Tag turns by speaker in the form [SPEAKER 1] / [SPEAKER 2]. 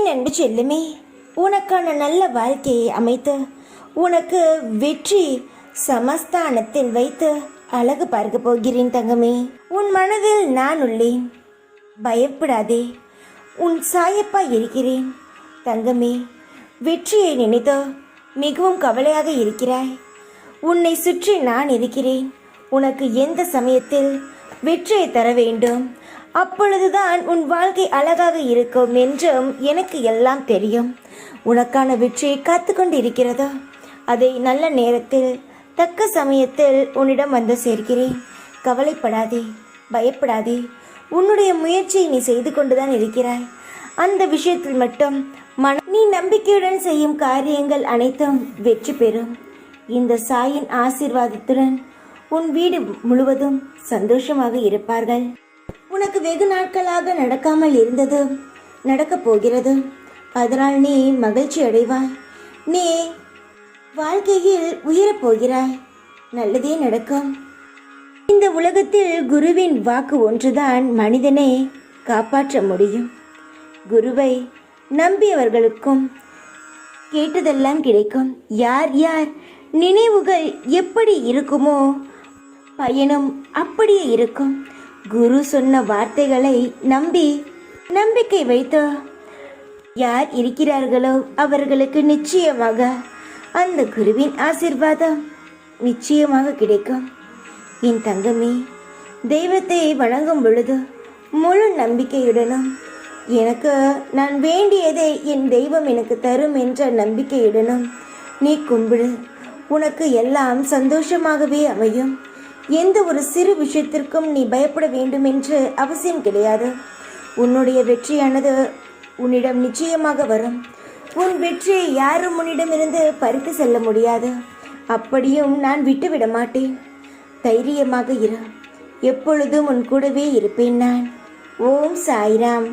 [SPEAKER 1] என் அன்பு செல்லுமே, உனக்கான நல்ல வாழ்க்கையை அமைத்து உனக்கு வெற்றி சமஸ்தானத்தில் வைத்து அழகு பார்க்க போகிறேன் தங்கமே. உன் மனதில் நான் உள்ளேன், பயப்படாதே, உன் சாயப்பா இருக்கிறேன் தங்கமே. வெற்றியை நினைத்து மிகவும் கவலையாக இருக்கிறாய். உன்னை சுற்றி நான் இருக்கிறேன். உனக்கு எந்த சமயத்தில் வெற்றியை தர வேண்டும், அப்பொழுதுதான் உன் வாழ்க்கை அழகாக இருக்கும் என்றும் எனக்கு எல்லாம் தெரியும். உனக்கான வெற்றியை காத்துக்கொண்டு இருக்கிறதோ, அதை நல்ல நேரத்தில் தக்க சமயத்தில் உன்னிடம் வந்து சேர்க்கிறேன். கவலைப்படாதே, பயப்படாதே. உன்னுடைய முயற்சியை நீ செய்து கொண்டுதான் இருக்கிறாய். அந்த விஷயத்தில் மட்டும் நீ நம்பிக்கையுடன் செய்யும் காரியங்கள் அனைத்தும் வெற்றி பெறும். இந்த சாயின் ஆசீர்வாதத்துடன் உன் வீடு முழுவதும் சந்தோஷமாக இருப்பார்கள். உனக்கு வெகு நாட்களாக நடக்காமல் இருந்தது நடக்கப் போகிறது. அதனால் நீ மகிழ்ச்சி அடைவாய். நீ வாழ்க்கையில் உயரப் போகிறாய். நல்லதே நடக்கும். இந்த உலகத்தில் குருவின் வாக்கு ஒன்றுதான் மனிதனை காப்பாற்ற முடியும். குருவை நம்பியவர்களுக்கும் கேட்டதெல்லாம் கிடைக்கும். யார் யார் நினைவுகள் எப்படி இருக்குமோ பயணம் அப்படியே இருக்கும். குரு சொன்ன வார்த்தைகளை நம்பி நம்பிக்கை வைத்து யார் இருக்கிறார்களோ அவர்களுக்கு நிச்சயமாக அந்த குருவின் ஆசீர்வாதம் நிச்சயமாக கிடைக்கும். என் தங்கமே, தெய்வத்தை வணங்கும் பொழுது முழு நம்பிக்கையுடனும் எனக்கு நான் வேண்டியதை என் தெய்வம் எனக்கு தரும் என்ற நம்பிக்கையுடனும் நீ கும்பிடு. உனக்கு எல்லாம் சந்தோஷமாகவே அமையும். எந்த ஒரு சிறு விஷயத்திற்கும் நீ பயப்பட வேண்டும் என்று அவசியம் கிடையாது. உன்னுடைய வெற்றியானது உன்னிடம் நிச்சயமாக வரும். உன் வெற்றியை யாரும் உன்னிடமிருந்து பறித்து செல்ல முடியாது. அப்படியும் நான் விட்டுவிட மாட்டேன். தைரியமாக இரு. எப்பொழுதும் உன் கூடவே இருப்பேன் நான். ஓம் சாய்ராம்.